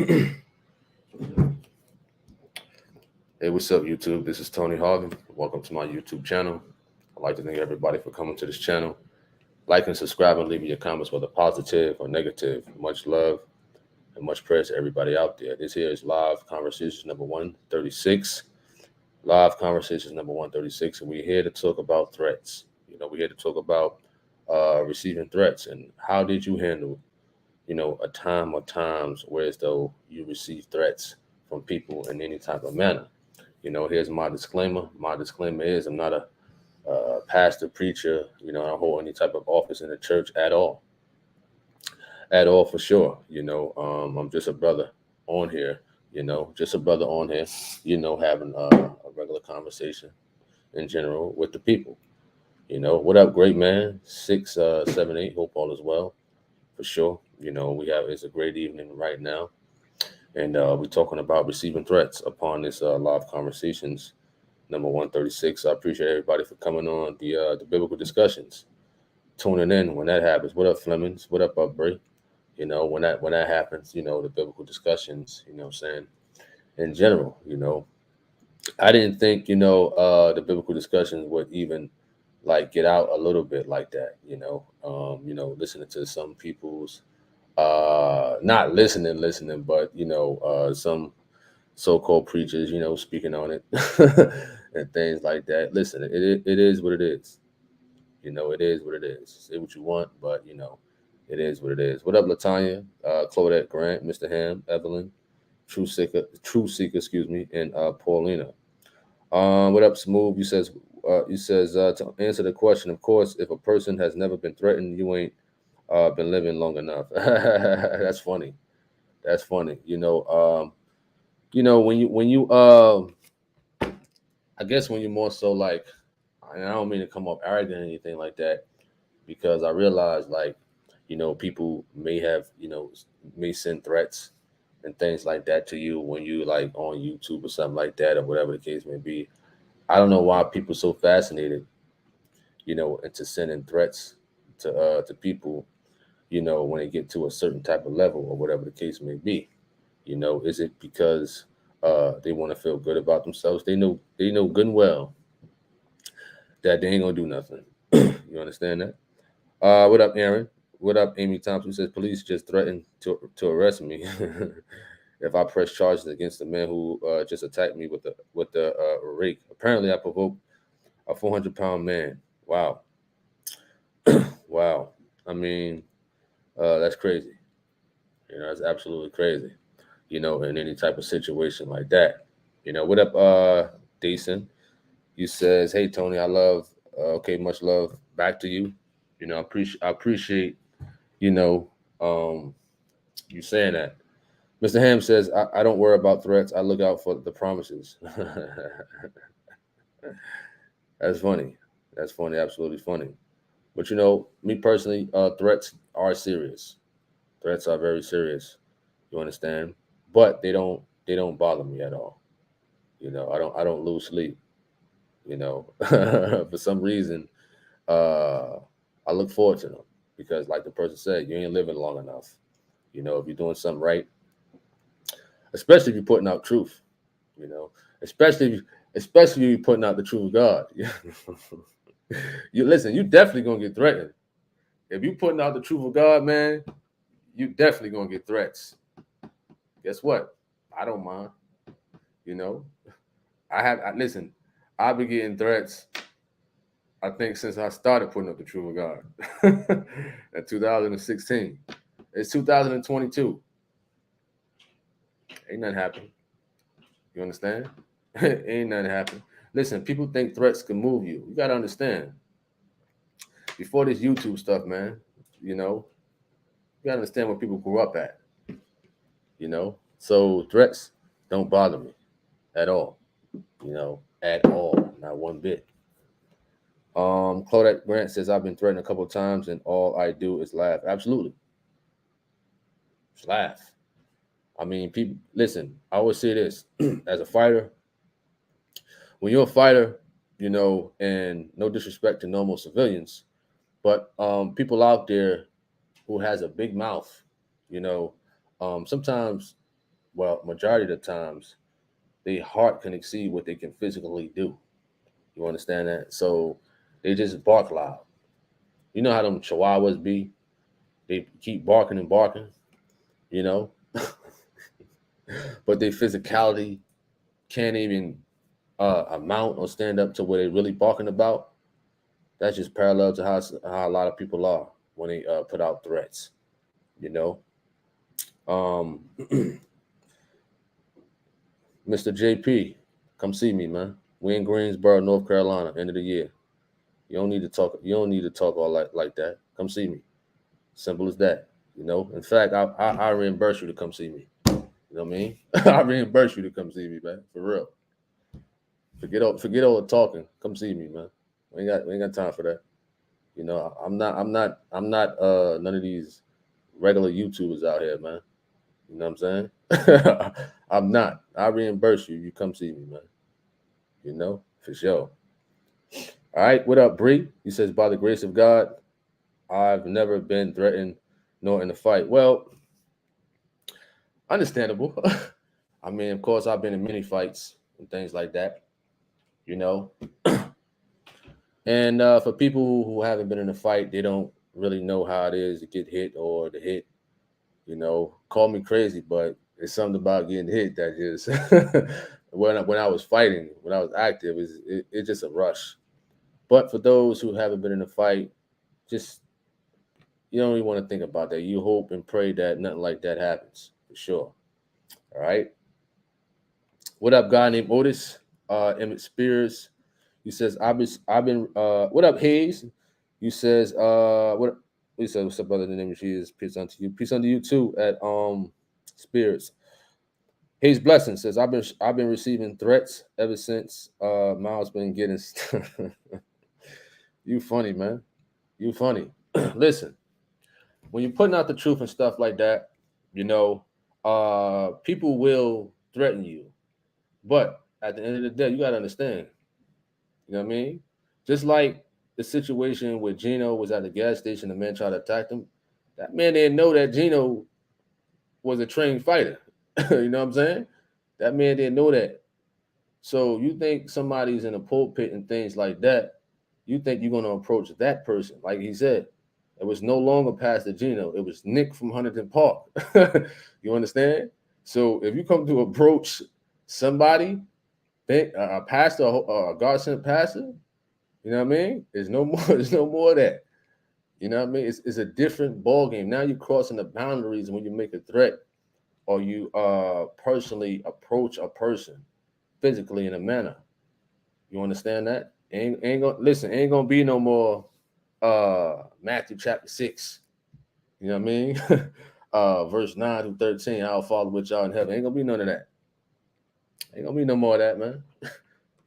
Hey, what's up, YouTube? This is T.Harvin. Welcome to my YouTube channel. I'd like to thank everybody for coming to this channel. Like and subscribe and leave me your comments, whether positive or negative. Much love and much praise to everybody out there. This here is Live Conversations number 136. Live Conversations number 136. And we're here to talk about threats. We're here to talk about receiving threats and how did you handle, a time or times where as though you receive threats from people in any type of manner. Here's my disclaimer. My disclaimer is I'm not a pastor, preacher. I don't hold any type of office in the church at all for sure. I'm just a brother on here. Just a brother on here. Having a regular conversation in general with the people. What up, great man? 678. Hope all is well for sure. It's a great evening right now. And we're talking about receiving threats upon this live conversations number 136. I appreciate everybody for coming on the biblical discussions, tuning in when that happens. What up, Flemings? What up, Bray? When that happens, the biblical discussions. What I'm saying in general. I didn't think the biblical discussions would even like get out a little bit like that. Listening to some people's not listening, but some so-called preachers, speaking on it and things like that. Listen, it is what it is. It is what it is. Say what you want, but it is what it is. What up, Latanya, Claudette Grant, Mr. Ham, Evelyn, True Seeker, excuse me, and Paulina. What up, Smooth? You says to answer the question, of course, if a person has never been threatened, you ain't been living long enough. That's funny. That's funny. When you I guess when you're more so like, and I don't mean to come off arrogant or anything like that, because I realize like, people may send threats and things like that to you when you like on YouTube or something like that or whatever the case may be. I don't know why people so fascinated, into sending threats to people, when they get to a certain type of level or whatever the case may be. Is it because they want to feel good about themselves? They know good and well that they ain't gonna do nothing. You understand that? What up, Aaron? What up, Amy Thompson? Says police just threatened to arrest me if I press charges against the man who just attacked me with the rake. Apparently, I provoked a 400-pound man. Wow, wow. I mean, that's crazy. That's absolutely crazy. In any type of situation like that. What up, Decent? You says, hey Tony, I love. Okay, much love back to you. I appreciate you know um you saying that. Mr. Ham says, I don't worry about threats. I look out for the promises. That's funny. That's funny. Absolutely funny. But me personally, threats are serious. Threats are very serious. You understand? But they don't bother me at all. I don't lose sleep. For some reason, uh, I look forward to them because, like the person said, you ain't living long enough. If you're doing something right, especially if you're putting out truth. You know, especially if you're putting out the truth of God. You listen, you definitely gonna get threatened if you putting out the truth of God, man. You definitely gonna get threats. Guess what? I don't mind. You know, listen. I've been getting threats. I think since I started putting up the truth of God in 2016. It's 2022. Ain't nothing happened. You understand? Ain't nothing happened. Listen, people think threats can move you. You gotta understand. Before this YouTube stuff, man, you know, you gotta understand where people grew up at. So threats don't bother me at all. At all, not one bit. Claudette Grant says I've been threatened a couple of times, and all I do is laugh. Absolutely, just laugh. I mean, people. Listen, I always say this: as a fighter, when you're a fighter, and no disrespect to normal civilians, but people out there who has a big mouth, you know, sometimes well, majority of the times, their heart can exceed what they can physically do. You understand that? So they just bark loud. You know how them chihuahuas be? They keep barking and barking, you know, but their physicality can't even amount or stand up to what they're really barking about. That's just parallel to how a lot of people are when they put out threats, you know. Um, Mr. JP, come see me, man. We in Greensboro, North Carolina, end of the year. You don't need to talk. You don't need to talk all like that. Come see me. Simple as that. You know. In fact, I reimburse you to come see me. You know what I mean? I reimburse you to come see me, man. For real. Forget all the talking. Come see me, man. We ain't got time for that. You know, I'm not none of these regular YouTubers out here, man. You know what I'm saying? I'm not. I reimburse you. You come see me, man. You know, for sure. All right, what up, Bree? He says, by the grace of God, I've never been threatened nor in a fight. Well, understandable. I mean, of course, I've been in many fights and things like that, you know. And for people who haven't been in a fight, they don't really know how it is to get hit or to hit. You know, call me crazy, but it's something about getting hit that just when I was fighting, when I was active, it's just a rush. But for those who haven't been in a fight, just you don't even want to think about that. You hope and pray that nothing like that happens for sure. All right. What up, guy named Otis? Emmett Spears. He says, I've been what up, Hayes? You says, what he says, what's up, brother? The name of Jesus, peace unto you. Peace unto you too at Spirits. Hayes Blessing says, I've been receiving threats ever since Miles been getting you funny, man. You funny. Listen, when you're putting out the truth and stuff like that, you know, people will threaten you. But at the end of the day, you gotta understand, you know what I mean? Just like the situation where Gino was at the gas station, the man tried to attack him. That man didn't know that Gino was a trained fighter. You know what I'm saying? That man didn't know that. So you think somebody's in a pulpit and things like that, you think you're gonna approach that person. Like he said, it was no longer Pastor Gino, it was Nick from Huntington Park. You understand? So if you come to approach somebody, a pastor, a God sent pastor, you know what I mean? There's no more, there's no more of that. You know what I mean? It's a different ball game. Now you're crossing the boundaries when you make a threat or you personally approach a person physically in a manner. You understand that? Ain't gonna listen, ain't gonna be no more Matthew chapter 6. You know what I mean? Verse 9 through 13, I'll follow with y'all in heaven. Ain't gonna be none of that. Ain't gonna be no more of that, man.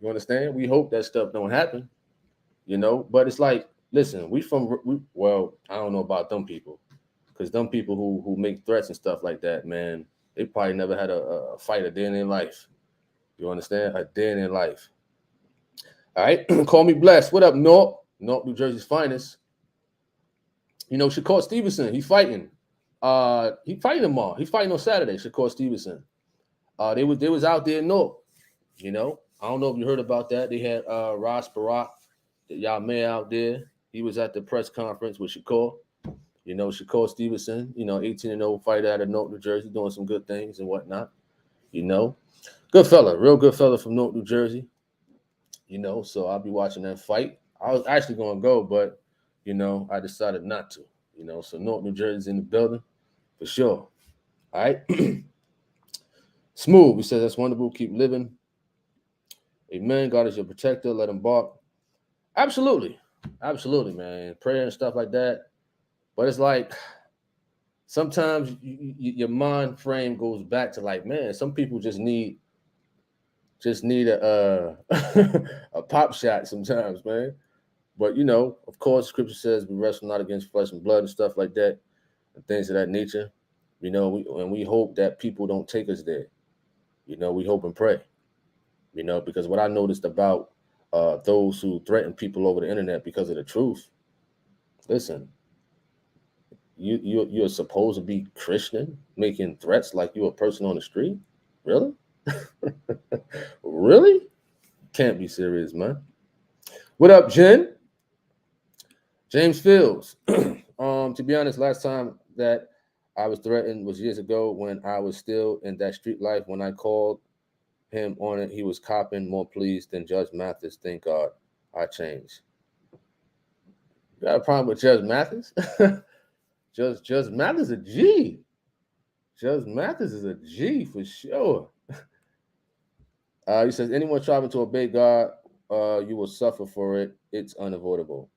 You understand? We hope that stuff don't happen, you know. But it's like, listen, well, I don't know about them people, because them people who make threats and stuff like that, man, they probably never had a fight a day in their life. You understand? A day in their life. All right, call me blessed. What up, North? North, New Jersey's finest. You know, Shakur Stevenson, he fighting. He fighting tomorrow. He's fighting on Saturday. Shakur Stevenson. They was out there in North. You know, I don't know if you heard about that. They had Ross Barack, the Yameh out there. He was at the press conference with Shakur. You know, Shakur Stevenson, 18-0 fighter out of North, New Jersey, doing some good things and whatnot. You know, good fella, real good fella from North, New Jersey. You know, so I'll be watching that fight. I was actually going to go, but, I decided not to. You know, so North, New Jersey's in the building for sure. All right. Smooth, he says, that's wonderful. Keep living. Amen. God is your protector. Let him bark. Absolutely. Absolutely, man. Prayer and stuff like that. But it's like sometimes your mind frame goes back to like, man, some people just need a a pop shot sometimes, man. But of course, Scripture says we wrestle not against flesh and blood and stuff like that, and things of that nature. We hope that people don't take us there. We hope and pray. Because what I noticed about those who threaten people over the internet because of the truth, listen, you're supposed to be Christian, making threats like you're a person on the street? Really? Really? Can't be serious, man. What up, Jen? James Fields. To be honest, last time that I was threatened was years ago when I was still in that street life. When I called him on it, he was copping more pleased than Judge Mathis. Thank God I changed. You got a problem with Judge Mathis? Judge Mathis is a G. Judge Mathis is a G for sure. He says, anyone striving to obey God, you will suffer for it. It's unavoidable.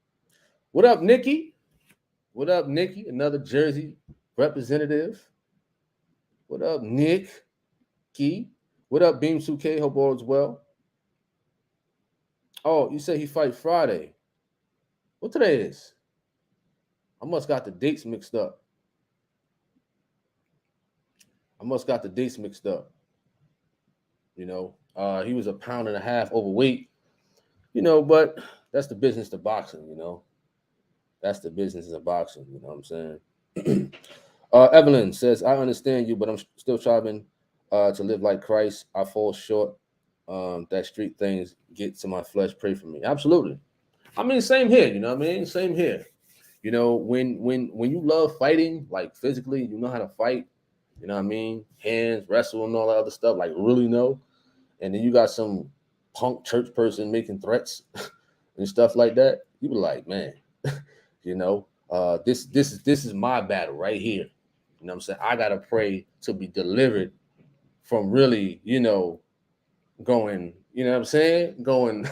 What up, Nikki? What up, Nikki? Another Jersey representative. What up, Nick? Key. What up, Beam 2K? Hope all is well. Oh, you say he fight Friday. What today is? I must got the dates mixed up. You know, he was a pound and a half overweight. You know, but that's the business of boxing. You know, that's the business of boxing. You know what I'm saying? Evelyn says, I understand you, but I'm still striving to live like Christ. I fall short. That street things get to my flesh. Pray for me. Absolutely. I mean, same here. You know what I mean? Same here. You know, when you love fighting, like physically, you know how to fight. You know what I mean? Hands, wrestle, and all that other stuff. Like really know. And then you got some punk church person making threats and stuff like that. You be like, man, you know, this is my battle right here. You know what I'm saying? I gotta pray to be delivered from really, you know, going, you know what I'm saying? Going,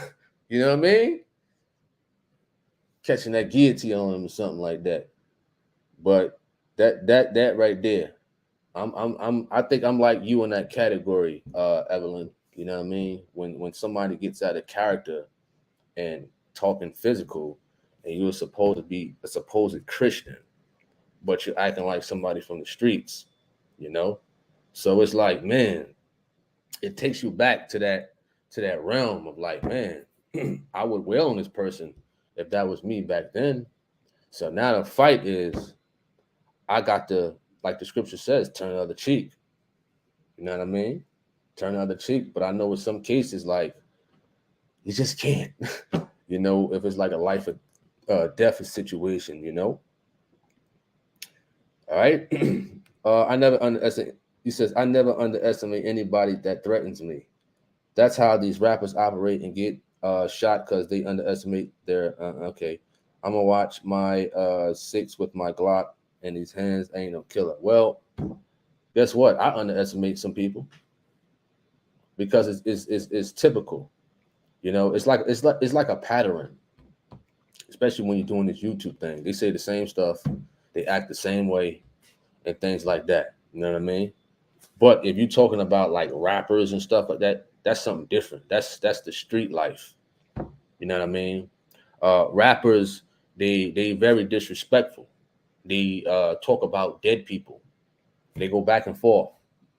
you know what I mean? Catching that guillotine on him or something like that. But that right there, I think I'm like you in that category, Evelyn. You know what I mean? When somebody gets out of character and talking physical, and you're supposed to be a supposed Christian, but you're acting like somebody from the streets, you know. So it's like, man, it takes you back to that realm of like, man, I would wail on this person if that was me back then. So now the fight is, I got to, like the scripture says, turn the other cheek. You know what I mean? Turn the other cheek. But I know in some cases, like, you just can't. You know, if it's like a life or death situation, you know. All right. I never underestimate. He says, I never underestimate anybody that threatens me. That's how these rappers operate and get shot because they underestimate their. Okay, I'm gonna watch my six with my Glock and these hands ain't no killer. Well, guess what? I underestimate some people because it's typical. You know, it's like a pattern, especially when you're doing this YouTube thing. They say the same stuff, they act the same way, and things like that. You know what I mean? But if you're talking about like rappers and stuff like that, that's something different. That's the street life. You know what I mean? Rappers, they very disrespectful. They talk about dead people. They go back and forth.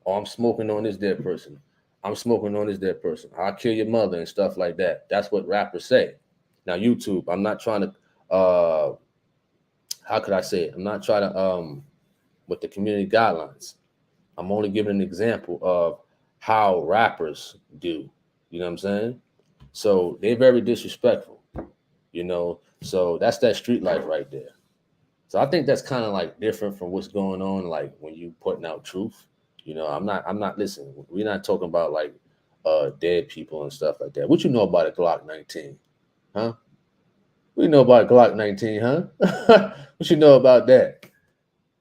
Oh, I'm smoking on this dead person. I'm smoking on this dead person. I'll kill your mother and stuff like that. That's what rappers say. Now, YouTube, I'm not trying to how could I say it? I'm not trying to with the community guidelines. I'm only giving an example of how rappers do. You know what I'm saying? So they're very disrespectful, you know. So that's that street life right there. So I think that's kind of like different from what's going on, like when you putting out truth. You know, I'm not listening. We're not talking about like dead people and stuff like that. What you know about a Glock 19? Huh? What you know about a Glock 19, huh? What you know about that?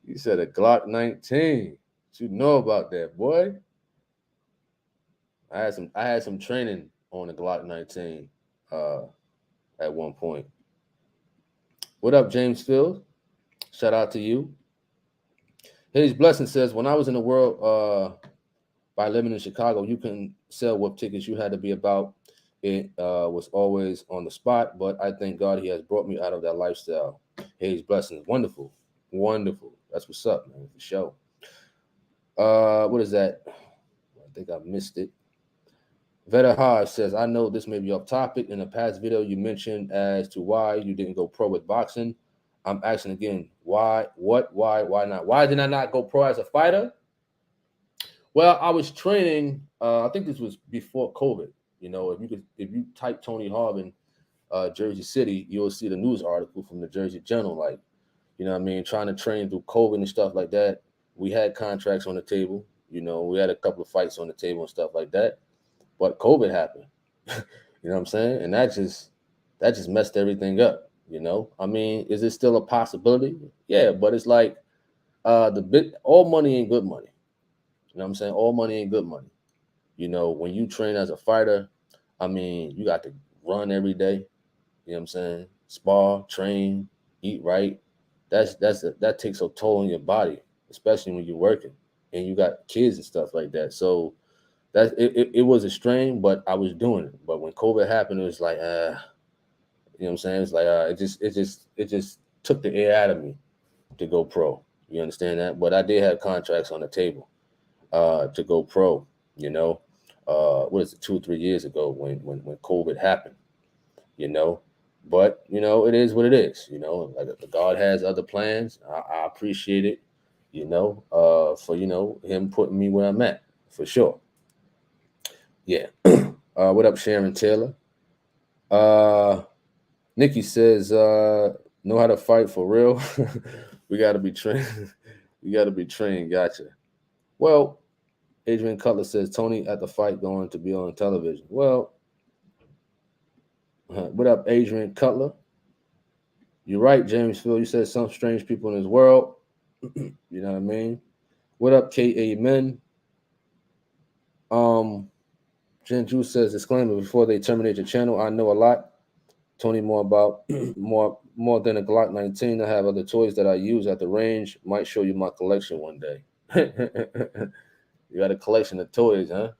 You said a Glock 19. What you know about that, boy? I had some training on a Glock 19 uh, at one point. What up, James Field? Shout out to you. His blessing says, when I was in the world by living in Chicago, you can sell what tickets you had to be about. It was always on the spot, but I thank God he has brought me out of that lifestyle. His blessings, wonderful, wonderful. That's what's up, man. For sure. What is that? I think I missed it. Veda Hodge says, I know this may be off topic. In the past video, you mentioned as to why you didn't go pro with boxing. I'm asking again, why, why not? Why did I not go pro as a fighter? Well, I was training. I think this was before COVID. If you type T.Harvin, Jersey City, you'll see the news article from the Jersey Journal. Like, what I mean, trying to train through COVID and stuff like that. We had contracts on the table. We had a couple of fights on the table and stuff like that. But COVID happened. You know what I'm saying? And that just messed everything up. I mean, is it still a possibility? Yeah, but it's like all money ain't good money. You know what I'm saying? All money ain't good money. When you train as a fighter, I mean, you got to run every day. You know what I'm saying? Spar, train, eat right. That takes a toll on your body, especially when you're working and you got kids and stuff like that. So it was a strain, but I was doing it. But when COVID happened, it was like, you know what I'm saying? It's like it just took the air out of me to go pro. You understand that? But I did have contracts on the table to go pro. What is it, 2 or 3 years ago when COVID happened. you know. But it is what it is. Like God has other plans. I appreciate it. For him putting me where I'm at for sure. Yeah. What up, Sharon Taylor? Nikki says, know how to fight for real. We got to be trained. We got to be trained. Gotcha. Well, Adrian Cutler says Tony at the fight going to be on television. Well, what up, Adrian Cutler? You're right, James Phil. You said some strange people in this world. You know what I mean? What up, K.A. Men? Jen Ju says, disclaimer, before they terminate your channel, I know a lot. Tony, more about more than a Glock 19. I have other toys that I use at the range. Might show you my collection one day. You got a collection of toys, huh?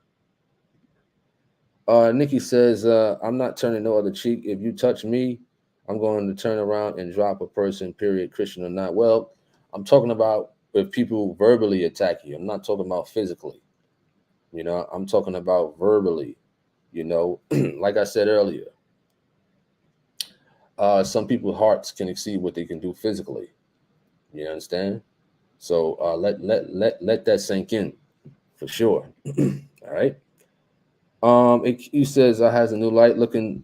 Nikki says, I'm not turning no other cheek. If you touch me, I'm going to turn around and drop a person, period, Christian or not. Well, I'm talking about if people verbally attack you. I'm not talking about physically. I'm talking about verbally. Like I said earlier, some people's hearts can exceed what they can do physically. You understand? So let that sink in for sure. All right. He says I has a new light looking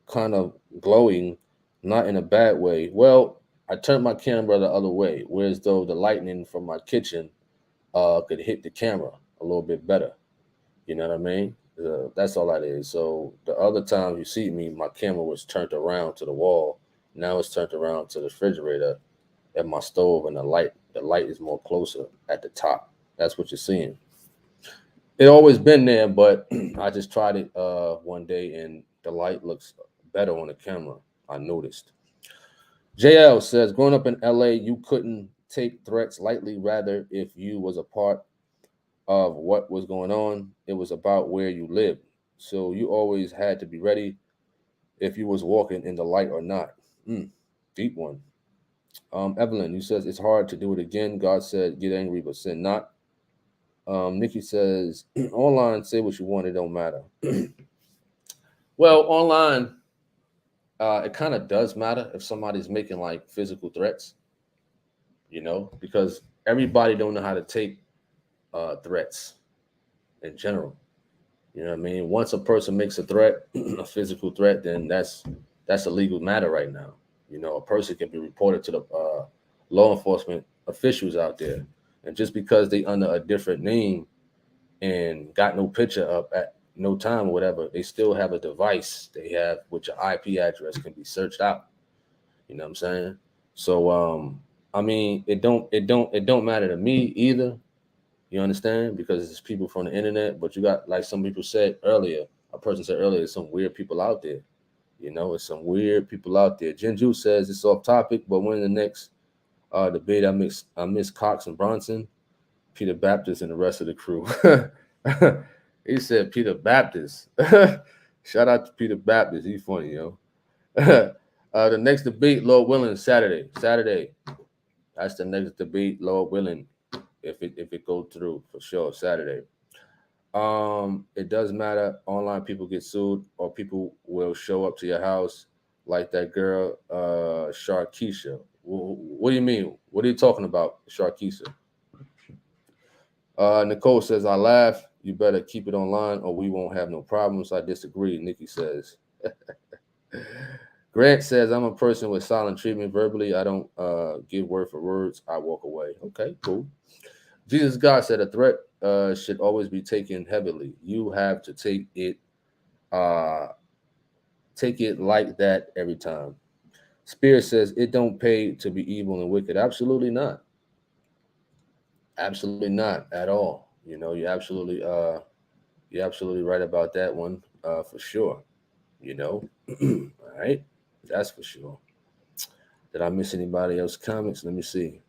kind of glowing, not in a bad way. Well, I turned my camera the other way, whereas though the lightning from my kitchen could hit the camera a little bit better. You know what I mean? That's all that is. So the other time you see me, my camera was turned around to the wall. Now it's turned around to the refrigerator at my stove, and the light is more closer at the top. That's what you're seeing. It always been there, but I just tried it one day, and the light looks better on the camera. I noticed. JL says, growing up in LA, you couldn't take threats lightly. Rather, if you was a part of what was going on, it was about where you lived. So you always had to be ready if you was walking in the light or not. Deep one. Evelyn, you says it's hard to do it again. God said, get angry, but sin not. Nikki says, online, say what you want, it don't matter. Well, online, it kind of does matter if somebody's making like physical threats, because everybody don't know how to take threats in general. You know what I mean? Once a person makes a threat, a physical threat, then that's a legal matter right now. A person can be reported to the law enforcement officials out there, and just because they under a different name and got no picture up at no time or whatever, they still have a device they have which your IP address can be searched out. You know what I'm saying? So I mean, it don't matter to me either. You understand? Because it's people from the internet, but you got, like some people said earlier, a person said earlier, there's some weird people out there. It's some weird people out there. Jinju says it's off topic, but when the next debate, I miss Cox and Bronson, Peter Baptist, and the rest of the crew. He said Peter Baptist. Shout out to Peter Baptist. He's funny, yo. The next debate, Lord willing, Saturday. That's the next debate, Lord willing, if it goes through for sure. Saturday. It does matter. Online people get sued, or people will show up to your house, like that girl, Sharkeisha. What do you mean? What are you talking about, Sharkeisha? Nicole says, I laugh. You better keep it online or we won't have no problems. I disagree. Nikki says. Grant says, I'm a person with silent treatment verbally. I don't give word for words. I walk away. Okay, cool. Jesus God said a threat should always be taken heavily. You have to uh, take it like that every time. Spirit says it don't pay to be evil and wicked. Absolutely not. Absolutely not at all. You know, you're absolutely right about that one, for sure. You know, all right, that's for sure. Did I miss anybody else comments? Let me see.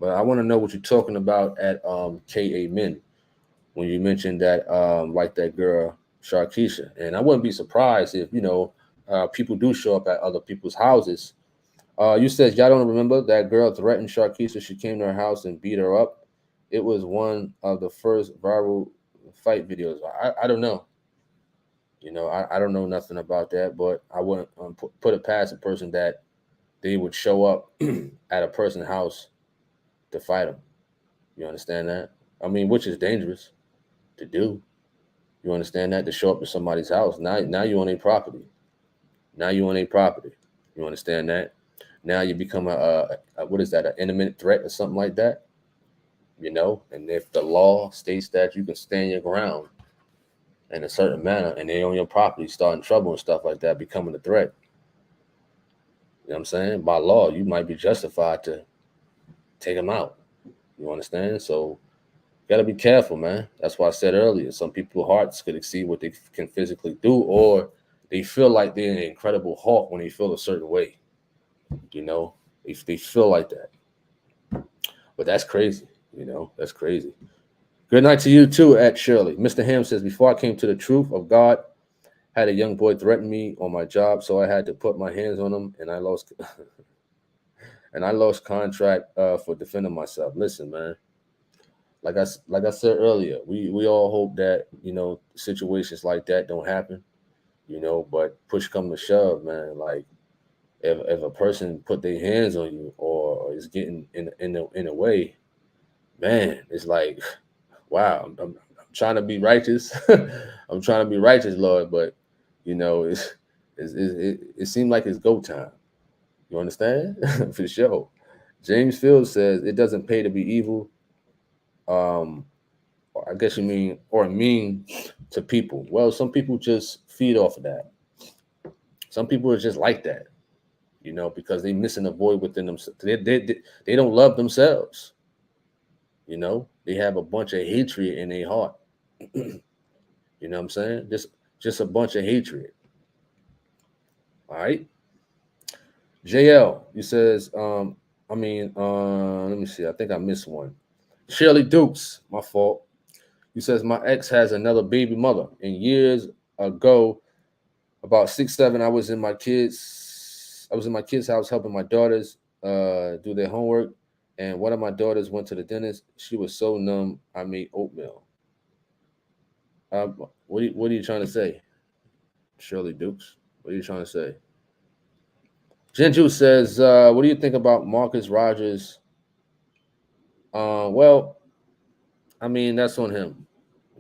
But I want to know what you're talking about at KA Min when you mentioned that like that girl Sharkeisha, and I wouldn't be surprised if people do show up at other people's houses. You said y'all don't remember that girl threatened Sharkeisha. She came to her house and beat her up. It was one of the first viral fight videos. I don't know. I don't know nothing about that, but I wouldn't put it past a person that they would show up at a person's house to fight them. You understand that? I mean, which is dangerous to do. You understand that? To show up to somebody's house. Now you own a property. Now you own a property. You understand that? Now you become a what is that? An imminent threat or something like that. And if the law states that you can stand your ground in a certain manner, and they own your property, starting trouble and stuff like that, becoming a threat. You know what I'm saying? By law, you might be justified to take them out. You understand? So got to be careful, man. That's why I said earlier, some people's hearts could exceed what they can physically do, or they feel like they're an incredible Hulk when they feel a certain way. If they feel like that. But that's crazy. That's crazy. Good night to you too, at Shirley. Mr. Ham says, before I came to the truth of God, had a young boy threaten me on my job, so I had to put my hands on him, and I lost and I lost contract for defending myself. Listen, man. Like I said earlier, we all hope that situations like that don't happen. But push come to shove, man. Like if a person put their hands on you or is getting in a way, man, it's like, wow, I'm trying to be righteous. I'm trying to be righteous, Lord, but it seemed like it's go time. You understand? For sure. James Field says it doesn't pay to be evil. Um, I guess you mean or mean to people. Well, some people just feed off of that. Some people are just like that, because they missing a void within themselves. They don't love themselves. They have a bunch of hatred in their heart. You know what I'm saying? Just a bunch of hatred. All right. JL, he says, let me see. I think I missed one. Shirley Dukes, my fault. He says, my ex has another baby mother. And years ago, about 6, 7, I was in my kids' house helping my daughters do their homework. And one of my daughters went to the dentist. She was so numb, I made oatmeal. What are you trying to say, Shirley Dukes? What are you trying to say? Genju says, what do you think about Marcus Rogers? Well, I mean, that's on him.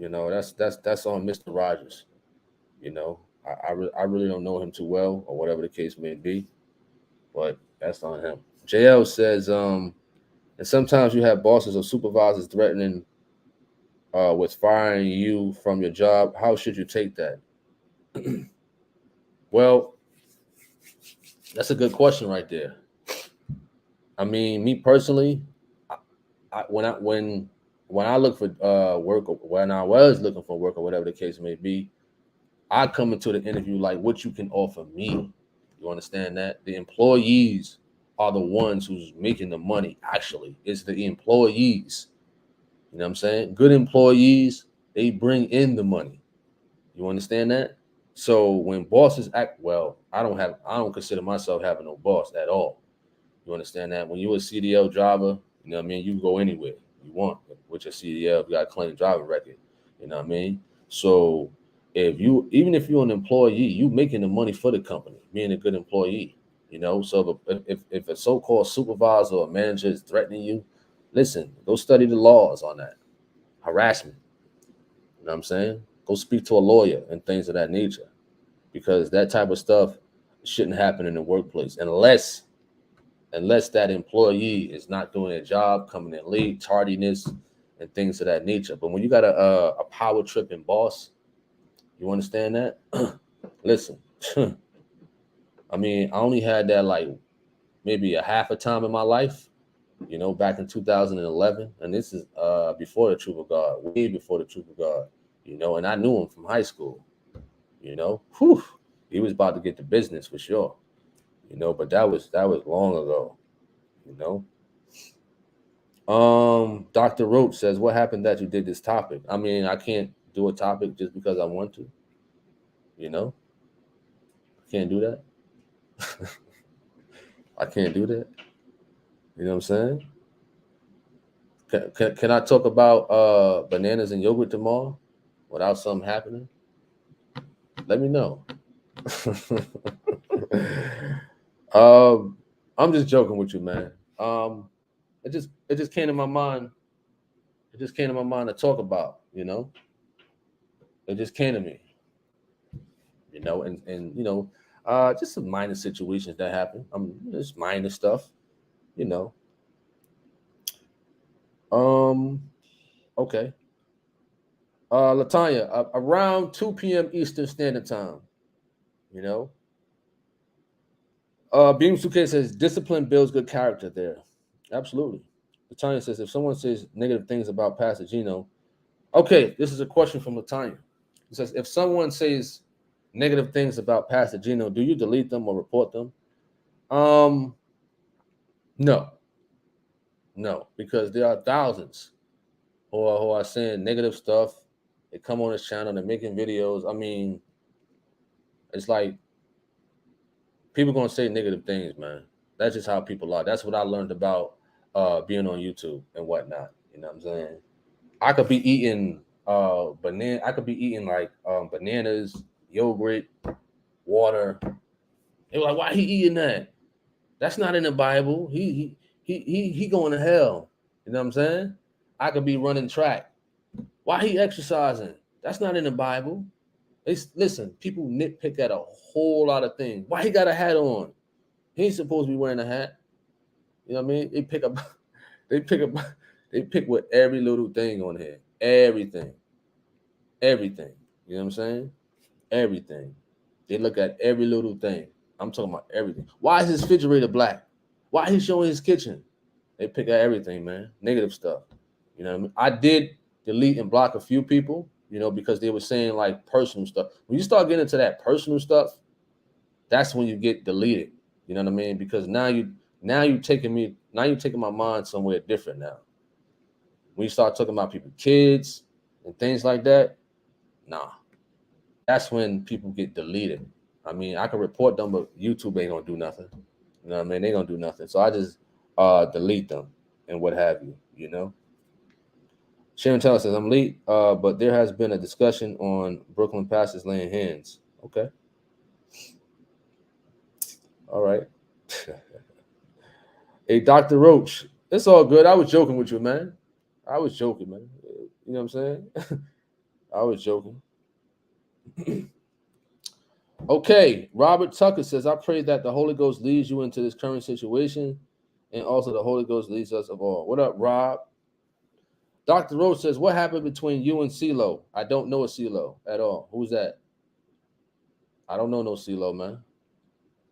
That's on Mr. Rogers. I really don't know him too well, or whatever the case may be, but that's on him. JL says, and sometimes you have bosses or supervisors threatening with firing you from your job. How should you take that? Well, that's a good question right there. I mean, me personally, when I look for work, or when I was looking for work, or whatever the case may be, I come into the interview like what you can offer me. You understand that? The employees are the ones who's making the money. Actually, it's the employees. You know what I'm saying? Good employees, they bring in the money. You understand that? So when bosses act well, I don't consider myself having no boss at all. You understand that? When you're a CDL driver, you know what I mean, you can go anywhere you want with your CDL. You got a clean driving record. You know what I mean? So even if you're an employee, you making the money for the company, being a good employee. You know, so if a so-called supervisor or manager is threatening you, listen, go study the laws on that harassment. You know what I'm saying? Go speak to a lawyer and things of that nature, because that type of stuff shouldn't happen in the workplace unless that employee is not doing their job, coming in late, tardiness, and things of that nature. But when you got a power tripping boss, you understand that? Listen, I mean, I only had that like maybe a half a time in my life, you know, back in 2011, and this is before the Truth of God, way before the Truth of God, you know, and I knew him from high school, you know. Whew, he was about to get the business for sure, you know, but that was long ago, you know. Dr. Roach says, what happened that you did this topic? I mean, I can't do a topic just because I want to, you know. I can't do that. I can't do that. You know what I'm saying? Can I talk about bananas and yogurt tomorrow without something happening? Let me know. um, I'm just joking with you, man. It just came to my mind. It just came to my mind to talk about. You know, it just came to me. You know, and you know, just some minor situations that happen. Just minor stuff. You know. Um. Okay. Latanya, around 2 p.m. Eastern Standard Time. You know. Beam Suke says discipline builds good character there. Absolutely. Latanya says if someone says negative things about Pastor Gino, okay, this is a question from Latanya. It says if someone says negative things about Pastor Gino, do you delete them or report them? Um, no, no, because there are thousands who are saying negative stuff. They come on this channel, they're making videos. I mean, it's like people gonna say negative things, man. That's just how people are. That's what I learned about being on YouTube and whatnot. You know what I'm saying? I could be eating banana. I could be eating like bananas, yogurt, water. They were like, "Why he eating that? That's not in the Bible. He going to hell." You know what I'm saying? I could be running track. Why he exercising? That's not in the Bible. Listen, people nitpick at a whole lot of things. Why he got a hat on? He ain't supposed to be wearing a hat. You know what I mean? They pick up, they pick with every little thing on here. Everything. Everything. You know what I'm saying? Everything. They look at every little thing. I'm talking about everything. Why is his refrigerator black? Why he showing his kitchen? They pick at everything, man. Negative stuff. You know what I mean? I did delete and block a few people, you know, because they were saying like personal stuff. When you start getting into that personal stuff, that's when you get deleted. You know what I mean? Because now you taking my mind somewhere different now. When you start talking about people's kids and things like that, nah. That's when people get deleted. I mean, I can report them, but YouTube ain't gonna do nothing. You know what I mean? They gonna do nothing. So I just delete them and what have you, you know. Sharon Taylor says, I'm late, but there has been a discussion on Brooklyn pastors laying hands. Okay. All right. Hey, Dr. Roach, it's all good. I was joking with you, man. I was joking, man. You know what I'm saying? I was joking. Okay, Robert Tucker says, I pray that the Holy Ghost leads you into this current situation and also the Holy Ghost leads us of all. What up, Rob? Dr. Rose says, what happened between you and CeeLo? I don't know a CeeLo at all. Who's that? I don't know no CeeLo, man.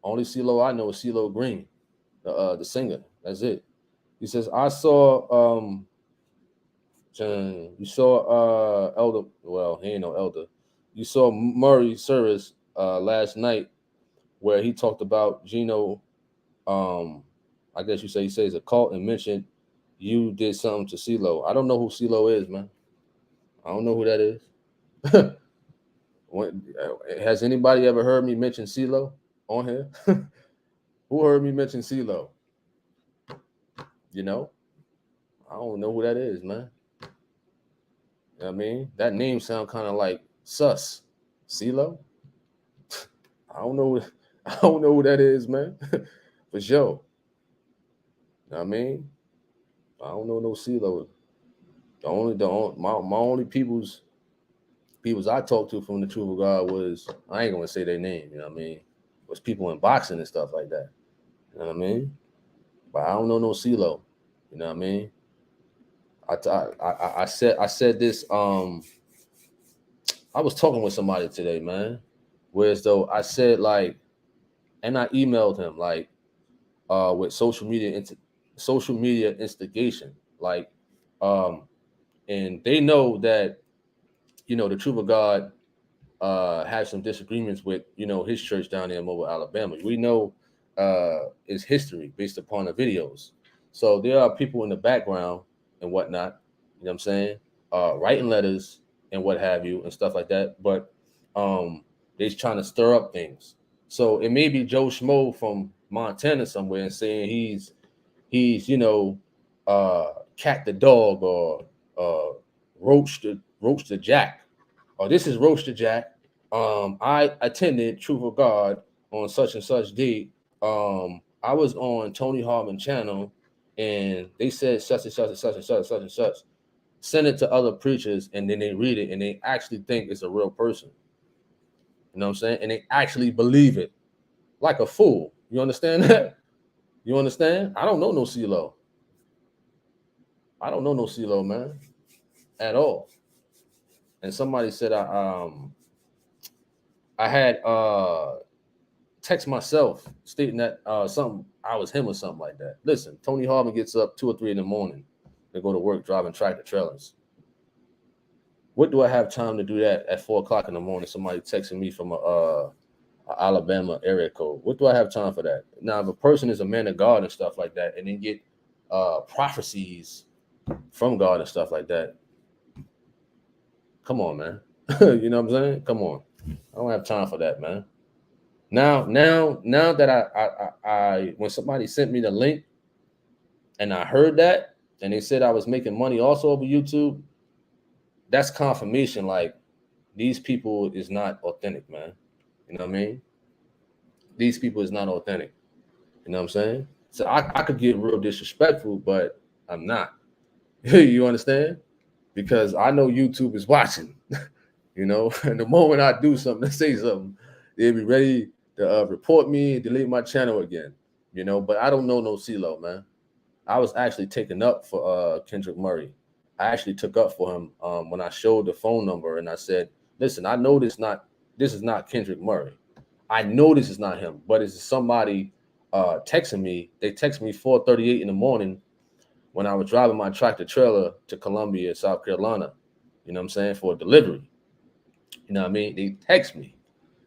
Only CeeLo I know is CeeLo Green, the singer. That's it. He says, I saw you saw Elder, well, he ain't no elder. You saw Murray service last night where he talked about Gino. I guess you say he says a cult and mentioned you did something to CeeLo. I don't know who CeeLo is, man. I don't know who that is. Has anybody ever heard me mention CeeLo on here? Who heard me mention CeeLo? You know, I don't know who that is, man. You know what I mean, that name sound kind of like sus. CeeLo. I don't know. I don't know who that is, man. For sure. I mean, I don't know no CeeLo. My only people's I talked to from the Truth of God was, I ain't gonna say their name, you know what I mean? Was people in boxing and stuff like that. You know what I mean? But I don't know no CeeLo. You know what I mean? I said this. I was talking with somebody today, man. Whereas though I said like, and I emailed him like, with social media instigation, like, and they know that the Truth of God have some disagreements with his church down there in Mobile, Alabama. We know its history based upon the videos. So there are people in the background and whatnot. You know what I'm saying? Writing letters and what have you and stuff like that. But they're trying to stir up things. So it may be Joe Schmo from Montana somewhere and saying he's cat the dog or roach the jack. Oh, this is Roach the Jack. I attended Truth of God on such and such date. I was on T.Harvin channel, and they said such and such and such and such and such and such. Send it to other preachers, and then they read it, and they actually think it's a real person. You know what I'm saying? And they actually believe it, like a fool. You understand that? You understand? I don't know no CeeLo. I don't know no CeeLo, man, at all. And somebody said I had text myself stating that something I was him or something like that. Listen, T.Harvin gets up 2 or 3 in the morning to go to work driving tractor trailers. What do I have time to do that at 4 o'clock in the morning? Somebody texting me from a Alabama area code. What do I have time for that? Now, if a person is a man of God and stuff like that, and then get prophecies from God and stuff like that, come on, man. You know what I'm saying? Come on. I don't have time for that, man. Now that I when somebody sent me the link and I heard that and they said I was making money also over YouTube, that's confirmation like these people is not authentic, man. You know what I mean? These people is not authentic. You know what I'm saying? So I could get real disrespectful, but I'm not. You understand? Because I know YouTube is watching. And the moment I do something to say something, they'll be ready to report me and delete my channel again. But I don't know no CeeLo, man. I was actually taken up for Kendrick Murray. I actually took up for him when I showed the phone number and I said, listen, I know this is not Kendrick Murray. I know this is not him, but it's somebody texting me. They text me 4:38 in the morning when I was driving my tractor trailer to Columbia, South Carolina, you know what I'm saying, for a delivery. You know what I mean? They text me,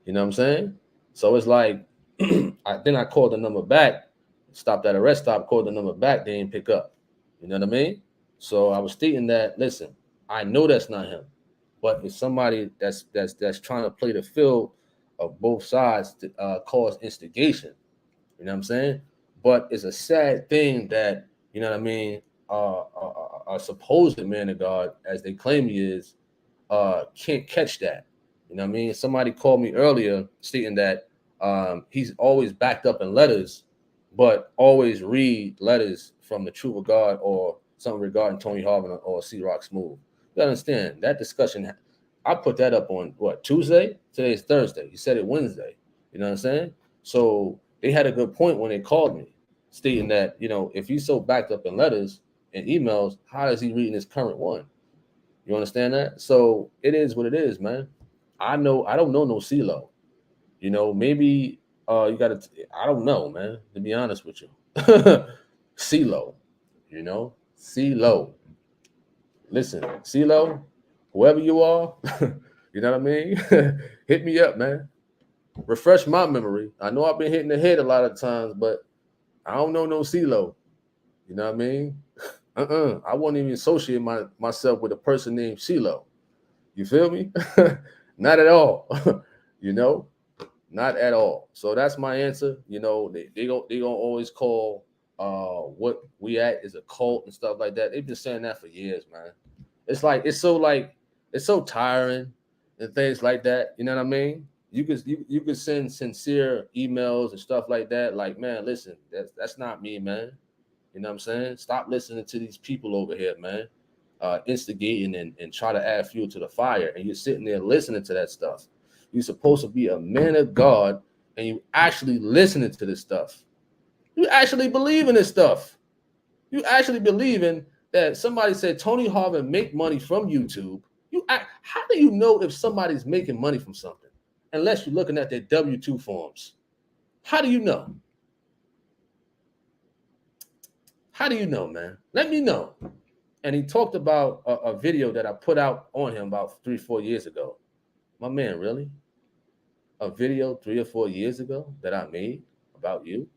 you know what I'm saying? So it's like, then I called the number back, stopped at a rest stop, called the number back, they didn't pick up. You know what I mean? So I was stating that, listen, I know that's not him, but it's somebody that's trying to play the field of both sides to cause instigation. You know what I'm saying? But it's a sad thing that, you know what I mean, a supposed man of God, as they claim he is, can't catch that. You know what I mean? Somebody called me earlier stating that he's always backed up in letters, but always read letters from the Truth of God or something regarding T.Harvin or C-Rock Smooth. You understand that discussion? I put that up on what, Tuesday? Today's Thursday. He said it Wednesday. You know what I'm saying? So they had a good point when they called me, stating that, if he's so backed up in letters and emails, how is he reading his current one? You understand that? So it is what it is, man. I don't know no CeeLo. Maybe you gotta I don't know, man, to be honest with you. CeeLo, CeeLo. Listen, CeeLo, whoever you are, you know what I mean? Hit me up, man. Refresh my memory. I know I've been hitting the head a lot of times, but I don't know no CeeLo. You know what I mean? I won't even associate myself with a person named CeeLo. You feel me? Not at all. Not at all. So that's my answer. They gonna always call what we at is a cult and stuff like that. They've been saying that for years, man. It's so tiring and things like that. You know what I mean? You could send sincere emails and stuff like that. Like, man, listen, that's not me, man. You know what I'm saying? Stop listening to these people over here, man. Instigating and try to add fuel to the fire. And you're sitting there listening to that stuff. You're supposed to be a man of God, and you actually listening to this stuff. You actually believe in this stuff. You actually believe in that somebody said T.Harvin make money from YouTube. How do you know if somebody's making money from something? Unless you're looking at their W-2 forms. How do you know? How do you know, man? Let me know. And he talked about a video that I put out on him about 3-4 years ago. My man, really? A video 3 or 4 years ago that I made about you?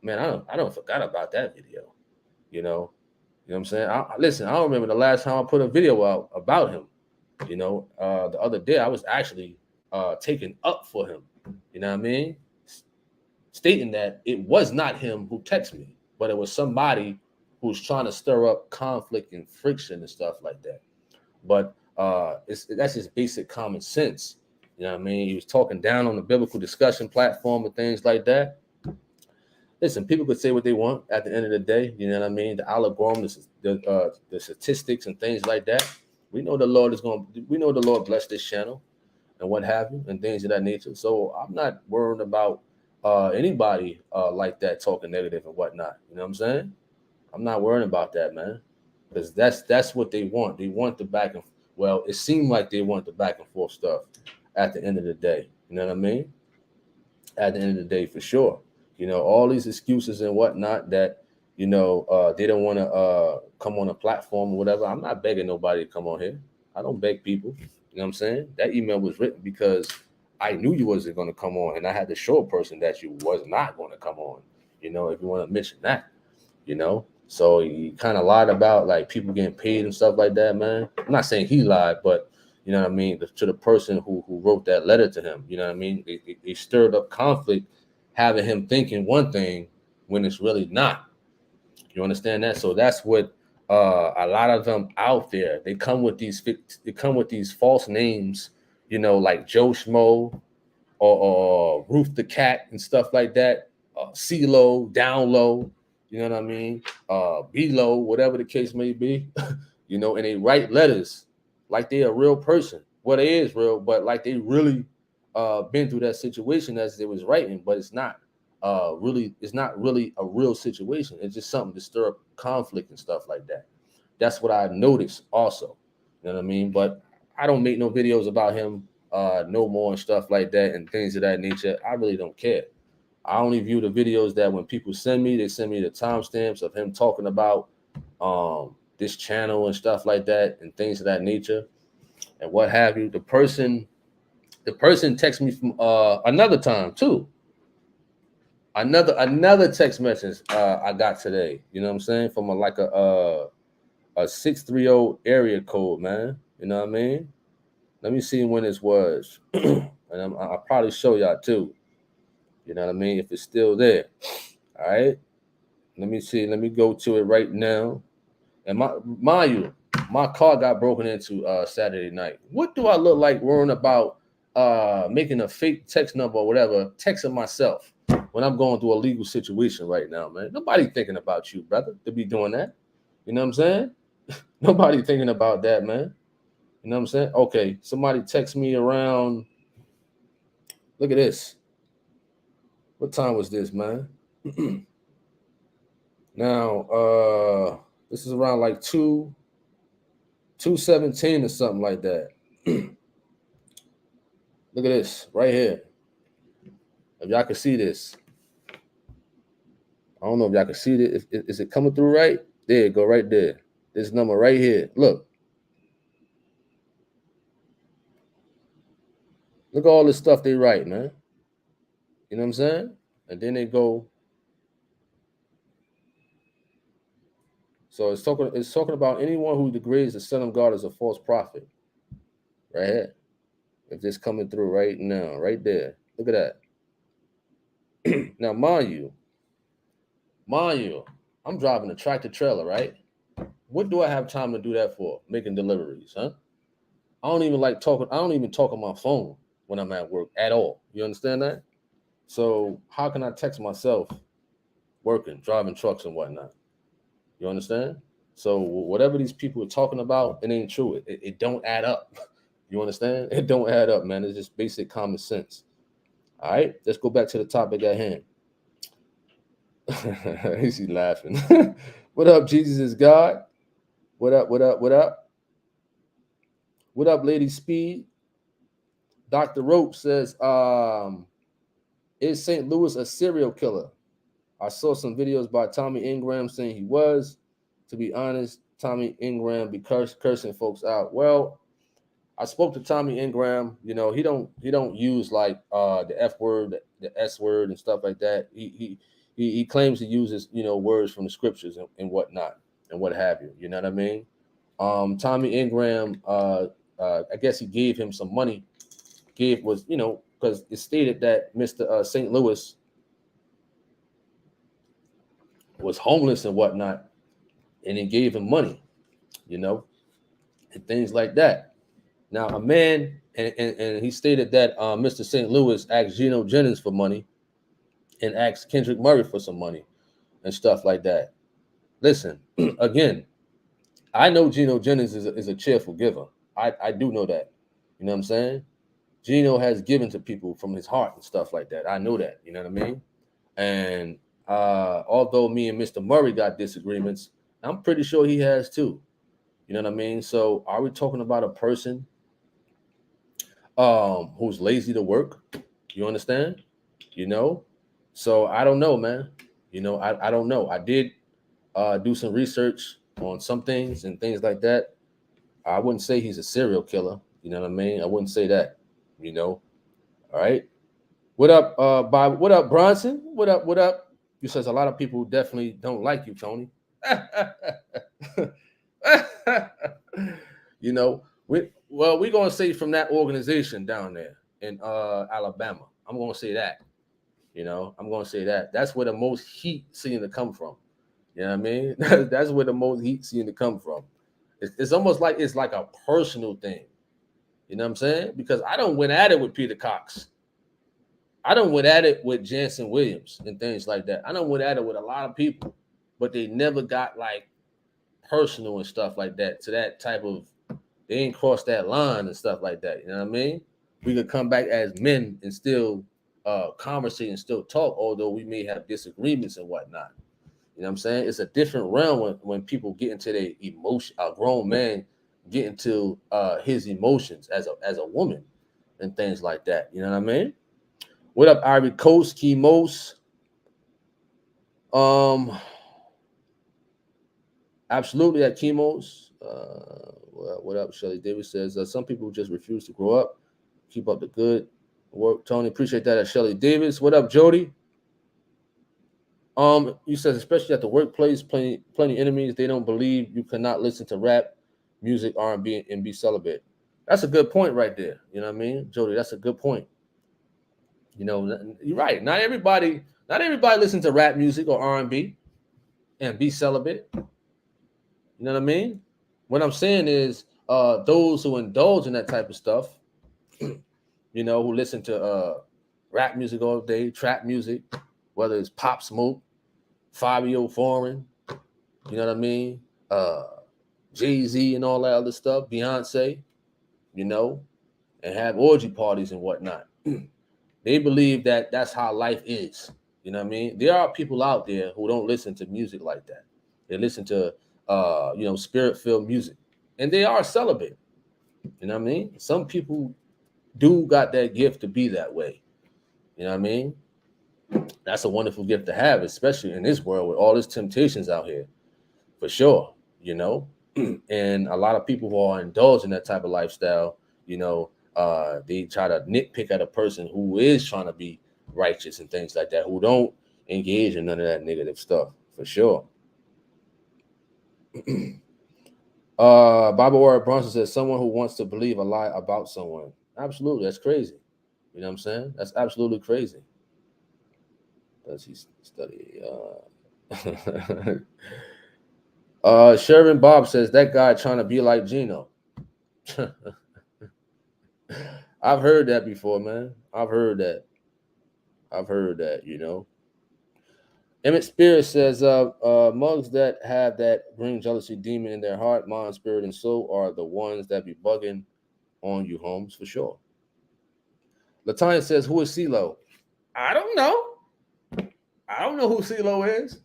Man, I don't forgot about that video. You know what I'm saying? Listen, I don't remember the last time I put a video out about him. The other day I was actually taken up for him. You know what I mean? Stating that it was not him who texted me, but it was somebody who's trying to stir up conflict and friction and stuff like that. But that's just basic common sense. You know what I mean? He was talking down on the biblical discussion platform and things like that. Listen, people could say what they want at the end of the day. You know what I mean? The algorithm, the statistics and things like that. We know the Lord bless this channel and what have you and things of that nature. So I'm not worried about anybody like that talking negative and whatnot. You know what I'm saying? I'm not worrying about that, man, because that's what they want. They want the back and it seemed like they want the back and forth stuff at the end of the day. You know what I mean? At the end of the day, for sure. All these excuses and whatnot that they don't want to come on a platform or whatever. I'm not begging nobody to come on here. I don't beg people. You know what I'm saying? That email was written because I knew you wasn't going to come on, and I had to show a person that you was not going to come on. If you want to mention that, So he kind of lied about like people getting paid and stuff like that, man. I'm not saying he lied, but you know what I mean, to the person who wrote that letter to him. You know what I mean? They stirred up conflict, having him thinking one thing when it's really not. You understand that? So that's what a lot of them out there, they come with these false names, like Joe Schmo or Ruth the Cat and stuff like that. CeeLo, Down Low, you know what I mean? Below, whatever the case may be, and they write letters like they're a real person. Well, they is real, but like they really been through that situation as they was writing, but it's not really a real situation. It's just something to stir up conflict and stuff like that. That's what I noticed also. You know what I mean? But I don't make no videos about him no more and stuff like that and things of that nature. I really don't care. I only view the videos that when people send me, they send me the timestamps of him talking about this channel and stuff like that and things of that nature and what have you. The person texted me from another time too. Another text message I got today. You know what I'm saying? From a 630 area code, man. You know what I mean? Let me see when this was, and I'll probably show y'all too. You know what I mean? If it's still there. All right. Let me see. Let me go to it right now. And mind you, my car got broken into Saturday night. What do I look like worrying about making a fake text number or whatever, texting myself when I'm going through a legal situation right now, man? Nobody thinking about you, brother, to be doing that. You know what I'm saying? Nobody thinking about that, man. You know what I'm saying? Okay, somebody text me around. Look at this. What time was this, man? Now, this is around like 2:17 or something like that. Look at this right here. If y'all can see this. I don't know if y'all can see it. Is it coming through right? There you go, right there. This number right here. Look. Look at all this stuff they write, man. You know what I'm saying? And then they go. So it's talking about anyone who degrades the Son of God as a false prophet. Right here. If this coming through right now, right there. Look at that. Now, mind you, I'm driving a tractor trailer, right? What do I have time to do that for? Making deliveries, huh? I don't even talk on my phone. when I'm at work at all. You understand that? So how can I text myself working, driving trucks and whatnot? You understand? So whatever these people are talking about, it ain't true. It don't add up. You understand? It don't add up, man. It's just basic common sense. All right, let's go back to the topic at hand. He's laughing. What up, Jesus is God? What up, what up, what up? What up, Lady Speed? Dr. Rope says, is St. Louis a serial killer? I saw some videos by Tommy Ingram saying he was. To be honest, Tommy Ingram be cursing folks out. Well, I spoke to Tommy Ingram. You know, he don't use like the F word, the S word, and stuff like that. He claims he uses, you know, words from the scriptures and whatnot and what have you. You know what I mean? Tommy Ingram, I guess he gave him some money. Was, you know, because it stated that Mr. St. Louis was homeless and whatnot, and he gave him money, you know, and things like that. Now, a man, and he stated that Mr. St. Louis asked Geno Jennings for money and asked Kendrick Murray for some money and stuff like that. Listen, again, I know Geno Jennings is a cheerful giver. I do know that. You know what I'm saying? Geno has given to people from his heart and stuff like that. I know that. You know what I mean? And although me and Mr. Murray got disagreements, I'm pretty sure he has too. You know what I mean? So are we talking about a person who's lazy to work? You understand? You know? So I don't know, man. You know, I don't know. I did do some research on some things and things like that. I wouldn't say he's a serial killer. You know what I mean? I wouldn't say that. You know? All right. What up, Bob? What up, Bronson? What up? What up? You says a lot of people definitely don't like you, Tony. You know, we're gonna say from that organization down there in Alabama. I'm gonna say that. You know, I'm gonna say that. That's where the most heat seems to come from. You know what I mean? That's where the most heat seems to come from. It's almost like it's like a personal thing. You know what I'm saying? Because I don't went at it with Peter Cox. I don't went at it with Jansen Williams and things like that. I don't went at it with a lot of people, but they never got like personal and stuff like that to that type of. They ain't crossed that line and stuff like that. You know what I mean? We could come back as men and still conversate and still talk, although we may have disagreements and whatnot. You know what I'm saying? It's a different realm when people get into their emotion. A grown man get into his emotions as a woman and things like that. You know what I mean? What up, Ivory Coast, Kimos? Absolutely at Kimos. What up, Shelly Davis says some people just refuse to grow up. Keep up the good work, Tony. Appreciate that at Shelly Davis. What up, Jody? You says especially at the workplace, plenty enemies. They don't believe you cannot listen to rap, music, R&B, and be celibate. That's a good point right there. You know what I mean, Jody? That's a good point. You know, you're right. Not everybody listens to rap music or R&B and be celibate. You know what I mean? What I'm saying is those who indulge in that type of stuff, you know, who listen to rap music all day, trap music, whether it's Pop Smoke, Fabio Foreign, you know what I mean? Jay-Z and all that other stuff, Beyonce, you know, and have orgy parties and whatnot. They believe that that's how life is. You know what I mean? There are people out there who don't listen to music like that. They listen to, you know, spirit-filled music. And they are celibate. You know what I mean? Some people do got that gift to be that way. You know what I mean? That's a wonderful gift to have, especially in this world with all these temptations out here. For sure, you know? And a lot of people who are indulged in that type of lifestyle, you know, they try to nitpick at a person who is trying to be righteous and things like that, who don't engage in none of that negative stuff, for sure. Bible Warrior Bronson says someone who wants to believe a lie about someone. Absolutely, that's crazy. You know what I'm saying? That's absolutely crazy. Does he study? Sherman Bob says that guy trying to be like Geno. I've heard that before, man. I've heard that. Emmett Spears says, mugs that have that green jealousy demon in their heart, mind, spirit, and soul are the ones that be bugging on you, Holmes, for sure. Latanya says, who is CeeLo? I don't know. I don't know who CeeLo is.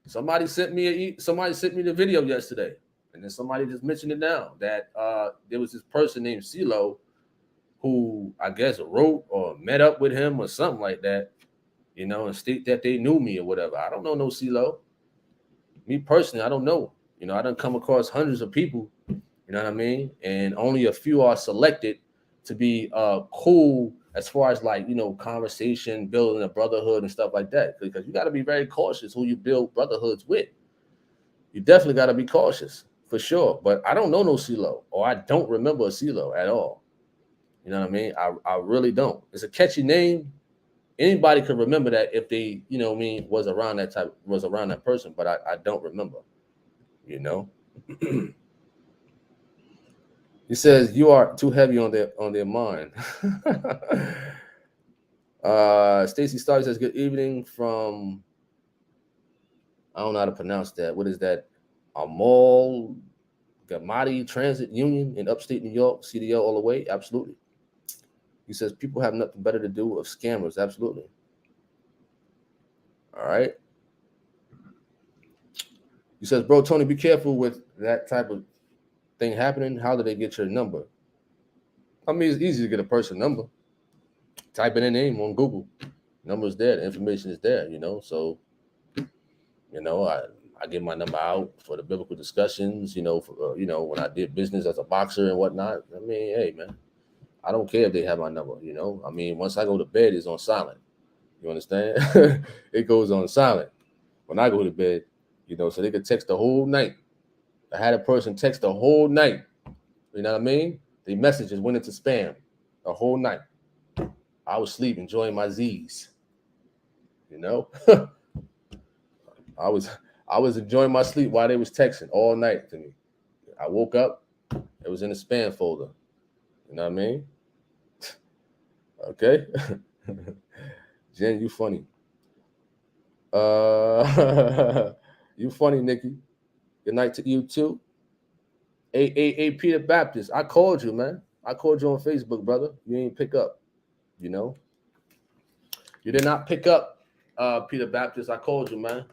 Somebody sent me the video yesterday, and then somebody just mentioned it now that there was this person named CeeLo who I guess wrote or met up with him or something like that, and state that they knew me or whatever. I don't know no CeeLo. Me personally, I don't know. I done come across hundreds of people, you know what I mean? And only a few are selected to be cool as far as like, conversation, building a brotherhood and stuff like that. Because you got to be very cautious who you build brotherhoods with. You definitely got to be cautious for sure. But I don't know no CeeLo, or I don't remember a CeeLo at all. You know what I mean? I really don't. It's a catchy name. Anybody could remember that if they, was around that person, but I don't remember, He says you are too heavy on their mind. Stacy Starr says good evening from, I don't know how to pronounce that. What is that? Amal Gamati Transit Union in upstate New York, CDL all the way. Absolutely. He says people have nothing better to do of scammers. Absolutely. All right. He says, bro, Tony, be careful with that type of thing happening. How do they get your number? I mean, it's easy to get a person number. Type in a name on Google. Number's there. The information is there, So, I get my number out for the biblical discussions, when I did business as a boxer and whatnot. I mean, hey, man, I don't care if they have my number, I mean, once I go to bed, it's on silent. You understand? It goes on silent when I go to bed, so they could text the whole night. I had a person text the whole night. You know what I mean? The messages went into spam the whole night. I was asleep enjoying my Z's. I was enjoying my sleep while they was texting all night to me. I woke up, it was in the spam folder. You know what I mean? Okay. Jen, you funny. You funny, Nikki. Good night to you too. Hey, Peter Baptist, I called you, man. I called you on Facebook, brother. You ain't pick up. You did not pick up, Peter Baptist. I called you, man.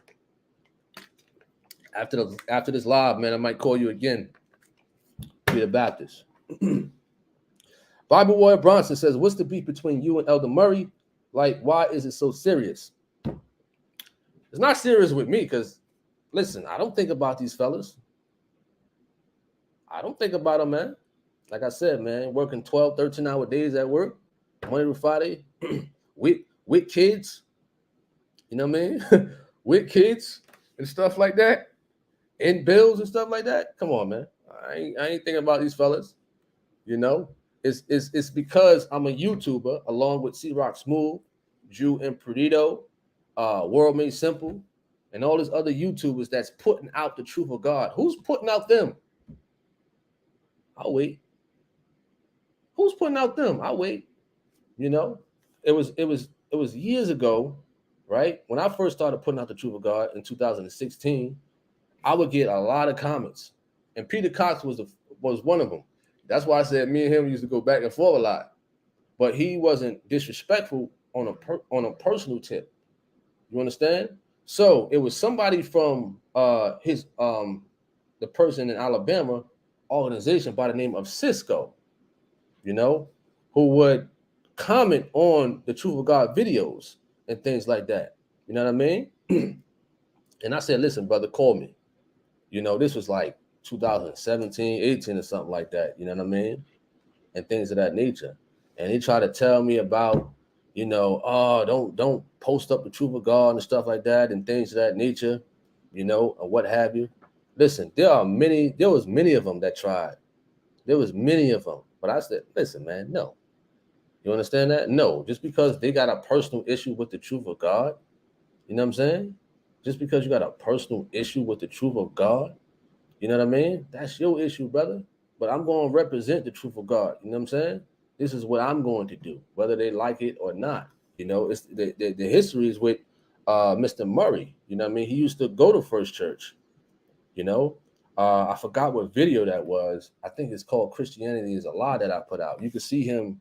After this live, man, I might call you again, Peter Baptist. Bible Warrior Bronson says, what's the beef between you and Elder Murray? Like, why is it so serious? It's not serious with me because, listen, I don't think about these fellas. I don't think about them, man. Like I said, man, working 12, 13-hour days at work, Monday to Friday, with kids, you know what I mean? With kids and stuff like that, and bills and stuff like that. Come on, man. I ain't thinking about these fellas, It's because I'm a YouTuber along with C-Rock Smooth, Jew and Perdido, World Made Simple, and all these other YouTubers that's putting out the truth of God. Who's putting out them? I'll wait. Who's putting out them? I'll wait. It was years ago, right? When I first started putting out the truth of God in 2016, I would get a lot of comments, and Peter Cox was one of them. That's why I said me and him used to go back and forth a lot, but he wasn't disrespectful on a personal tip. You understand? So it was somebody from the person in Alabama organization by the name of Cisco, who would comment on the Truth of God videos and things like that. You know what I mean? And I said, listen, brother, call me. This was like 2017, 18 or something like that. You know what I mean? And things of that nature. And he tried to tell me about, don't post up the Truth of God and stuff like that and things of that nature, or what have you. Listen, there was many of them that tried. There was many of them. But I said, listen, man, no. You understand that? No. Just because they got a personal issue with the truth of God, you know what I'm saying? Just because you got a personal issue with the truth of God, you know what I mean? That's your issue, brother. But I'm going to represent the truth of God. You know what I'm saying? This is what I'm going to do, whether they like it or not. You know, it's the history is with Mr. Murray. You know what I mean? He used to go to First Church, you know. I forgot what video that was. I think it's called Christianity is a Lie that I put out. You could see him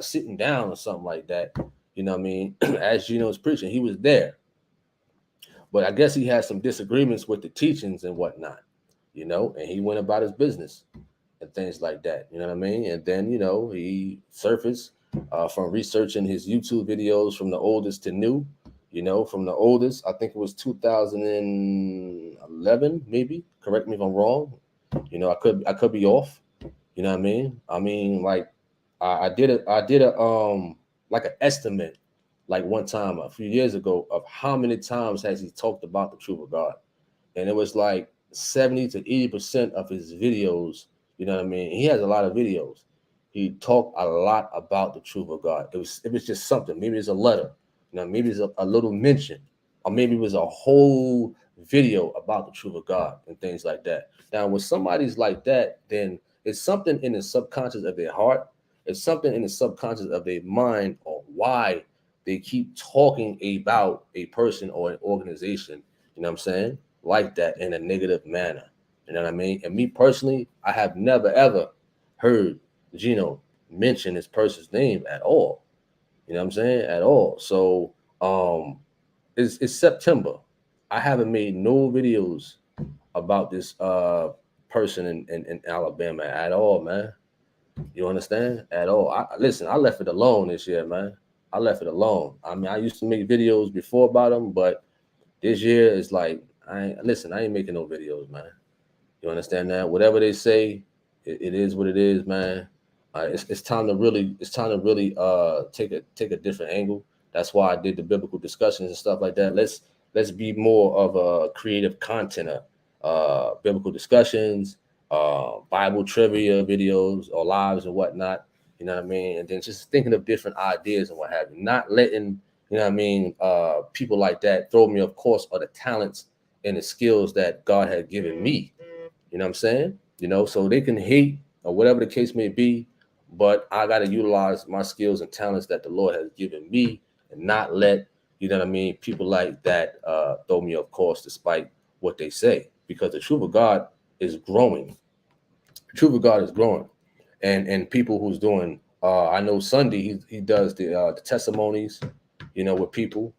sitting down or something like that. You know what I mean? As Gino's preaching, he was there. But I guess he had some disagreements with the teachings and whatnot, you know, and he went about his business and things like that. You know what I mean? And then, you know, he surfaced from researching his YouTube videos from the oldest to new, you know, from the oldest, I think it was 2011, maybe. Correct me if I'm wrong. You know, I could be off. You know what I mean? I mean, like I did a like an estimate like one time a few years ago of how many times has he talked about the truth of God, and it was like 70 to 80% of his videos. You know what I mean? He has a lot of videos. He talked a lot about the truth of God. It was just something. Maybe it's a letter. You know, maybe it's a little mention, or maybe it was a whole video about the truth of God and things like that. Now, when somebody's like that, then it's something in the subconscious of their heart. It's something in the subconscious of their mind, or why they keep talking about a person or an organization. You know what I'm saying? Like that in a negative manner. You know what I mean? And me personally, I have never ever heard Gino mention this person's name at all. You know what I'm saying? At all. So it's September. I haven't made no videos about this person in Alabama at all, man. You understand? At all. Listen, I left it alone this year, man. I left it alone. I mean, I used to make videos before about them, but this year it's like I ain't making no videos, man. You understand that? Whatever they say, it is what it is, man. It's time to really take a different angle. That's why I did the biblical discussions and stuff like that. Let's be more of a creative content, biblical discussions, Bible trivia videos or lives and whatnot. You know what I mean? And then just thinking of different ideas and what have you. Not letting, you know what I mean, people like that throw me off course, or the talents and the skills that God had given me. You know what I'm saying? You know, so they can hate or whatever the case may be, but I got to utilize my skills and talents that the Lord has given me, and not let, you know what I mean, people like that throw me off course despite what they say, because the truth of God is growing. The truth of God is growing. And people who's doing, I know Sunday, he does the testimonies, you know, with people.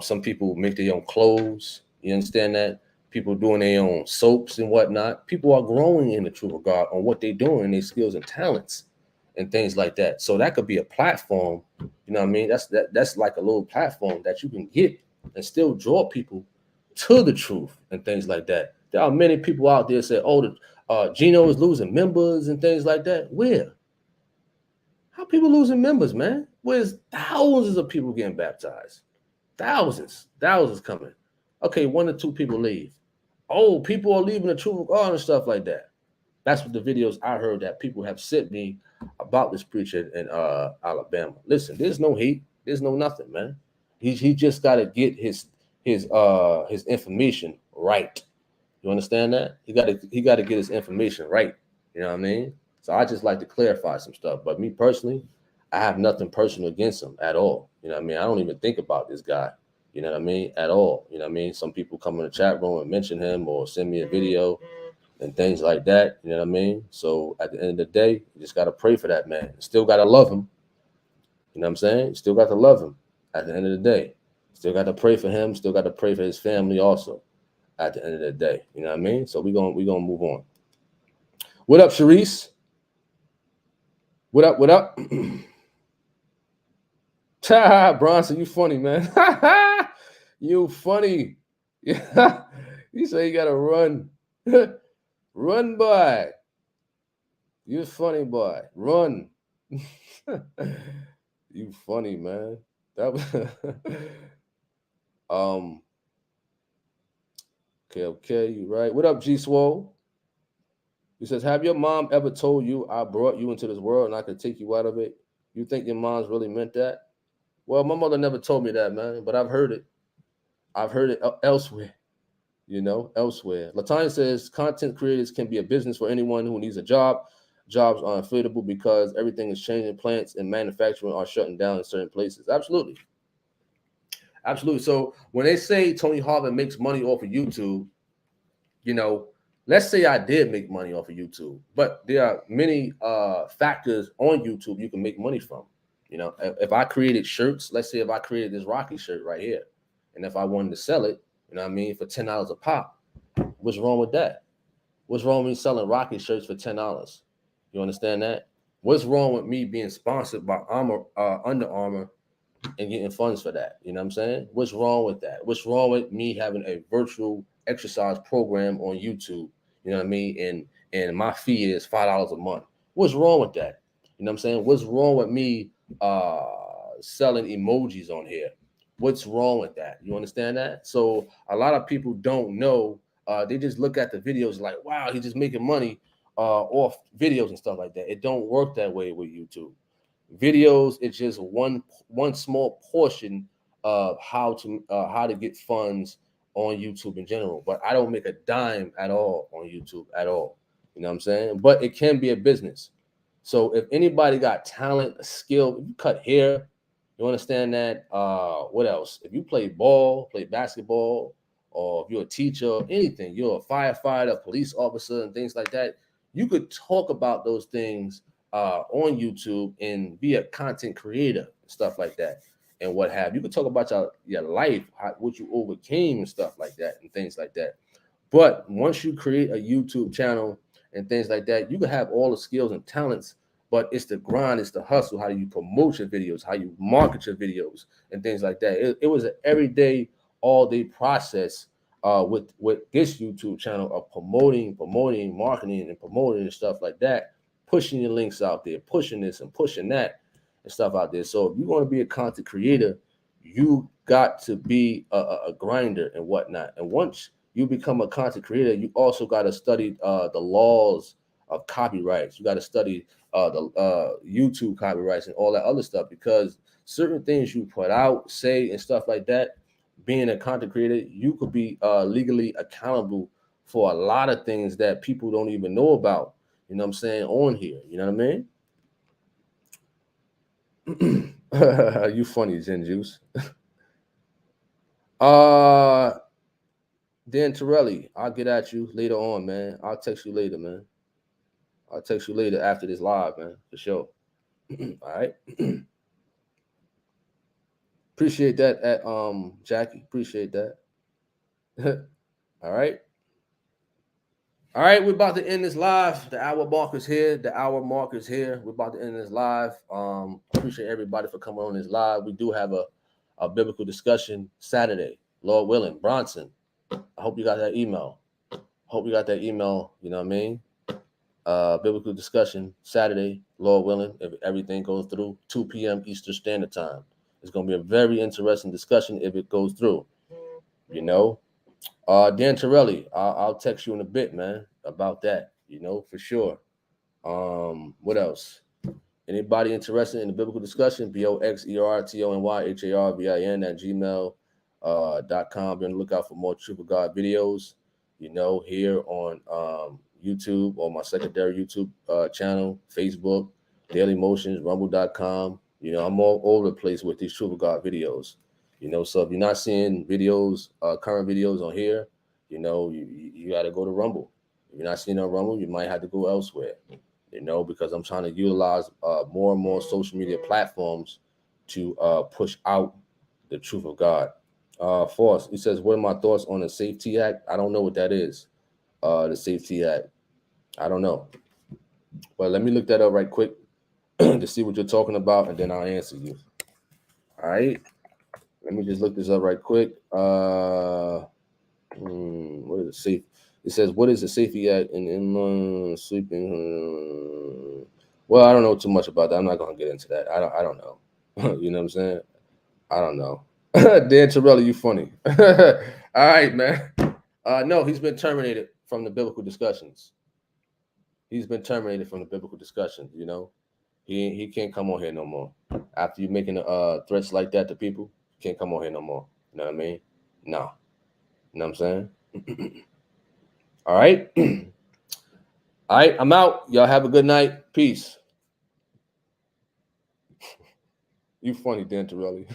Some people make their own clothes. You understand that? People doing their own soaps and whatnot. People are growing in the truth of God on what they're doing, their skills and talents and things like that. So that could be a platform. You know what I mean? That's like a little platform that you can get and still draw people to the truth and things like that. There are many people out there say, "Oh, Gino is losing members and things like that." Where? How people losing members, man? Where's thousands of people getting baptized? Thousands coming. Okay, one or two people leave. Oh, people are leaving the truth of God and stuff like that. That's what the videos I heard that people have sent me about this preacher in Alabama. Listen, there's no hate, there's no nothing, man. He just got to get his information right. You understand that? He got to get his information right. You know what I mean? So I just like to clarify some stuff. But me personally, I have nothing personal against him at all. You know what I mean? I don't even think about this guy. You know what I mean? At all. You know what I mean? Some people come in the chat room and mention him or send me a video and things like that. You know what I mean? So at the end of the day, you just got to pray for that man. Still got to love him. You know what I'm saying? Still got to love him at the end of the day. Still got to pray for him. Still got to pray for his family also at the end of the day. You know what I mean? So we're gonna move on. What up, Sharice? What up? What up? Bronson, you funny, man. You funny. Yeah. You say you gotta run. Run, boy. You funny, boy. Run. You funny, man. That was okay, you right. What up, G Swole? He says, have your mom ever told you I brought you into this world and I could take you out of it? You think your mom's really meant that? Well, my mother never told me that, man, but I've heard it. I've heard it elsewhere, elsewhere. Latanya says, content creators can be a business for anyone who needs a job. jobs are unfillable because everything is changing. Plants and manufacturing are shutting down in certain places. Absolutely. Absolutely. So when they say T.Harvin makes money off of YouTube, you know, let's say I did make money off of YouTube, but there are many factors on YouTube you can make money from. You know, if I created shirts, let's say if I created this Rocky shirt right here, and if I wanted to sell it, you know what I mean, for $10 a pop, what's wrong with that? What's wrong with me selling Rocky shirts for $10? You understand that? What's wrong with me being sponsored by Under Armour and getting funds for that? You know what I'm saying? What's wrong with that? What's wrong with me having a virtual exercise program on YouTube? You know what I mean? And my fee is $5 a month. What's wrong with that? You know what I'm saying? What's wrong with me selling emojis on here? What's wrong with that? You understand that? So a lot of people don't know. They just look at the videos like, wow, he's just making money off videos and stuff like that. It don't work that way with YouTube. Videos is just one small portion of how to get funds on YouTube in general. But I don't make a dime at all on YouTube at all. You know what I'm saying? But it can be a business. So if anybody got talent, a skill, if you cut hair, you understand that. What else? If you play ball, play basketball, or if you're a teacher, anything, you're a firefighter, police officer, and things like that, you could talk about those things on YouTube and be a content creator, stuff like that, and what have you. Could talk about your life, what you overcame, and stuff like that, and things like that. But once you create a YouTube channel and things like that, you can have all the skills and talents, but it's the grind, it's the hustle. How do you promote your videos? How you market your videos and things like that? It was an everyday, all day process with this YouTube channel of promoting, marketing, and promoting and stuff like that, pushing your links out there, pushing this and pushing that and stuff out there. So if you want to be a content creator, you got to be a grinder and whatnot. And once you become a content creator, you also got to study the laws of copyrights. You got to study the YouTube copyrights and all that other stuff, because certain things you put out, say, and stuff like that, being a content creator, you could be legally accountable for a lot of things that people don't even know about. You know what I'm saying? On here, you know what I mean? You funny, Zen Juice. Dan Torelli, I'll get at you later on, man. I'll text you later, man. I'll text you later after this live, man, for sure. All right. Appreciate that at Jackie. Appreciate that. All right. All right, we're about to end this live. The hour mark is here. We're about to end this live. Appreciate everybody for coming on this live. We do have a biblical discussion Saturday, Lord willing. Bronson, I hope you got that email. You know what I mean? Biblical discussion Saturday, Lord willing, if everything goes through, 2 p.m. Eastern Standard Time. It's going to be a very interesting discussion if it goes through, you know. Dan Torelli, I'll text you in a bit, man, about that, you know, for sure. What else? Anybody interested in the biblical discussion? BOXERTONYHARVIN@gmail.com. Be on the lookout for more Truth of God videos, you know, here on YouTube, or my secondary YouTube channel, Facebook, Daily Motions, Rumble.com. You know, I'm all over the place with these Truth of God videos. You know, so if you're not seeing videos, current videos on here, you know, you got to go to Rumble. If you're not seeing on Rumble, you might have to go elsewhere, you know, because I'm trying to utilize more and more social media platforms to push out the truth of God. Force, he says, what are my thoughts on the Safety Act? I don't know what that is, the Safety Act. I don't know. But let me look that up right quick to see what you're talking about, and then I'll answer you. All right. Let me just look this up right quick. What is it? Safe? It says, what is the Safety Act in sleeping? Well, I don't know too much about that. I'm not going to get into that. I don't know. You know what I'm saying? I don't know. Dan Torelli, you funny. All right, man. No, he's been terminated from the biblical discussions. You know. He can't come on here no more. After you making threats like that to people, he can't come on here no more. You know what I mean? No. You know what I'm saying? All right. All right, I'm out. Y'all have a good night. Peace. You funny, Dan Torelli.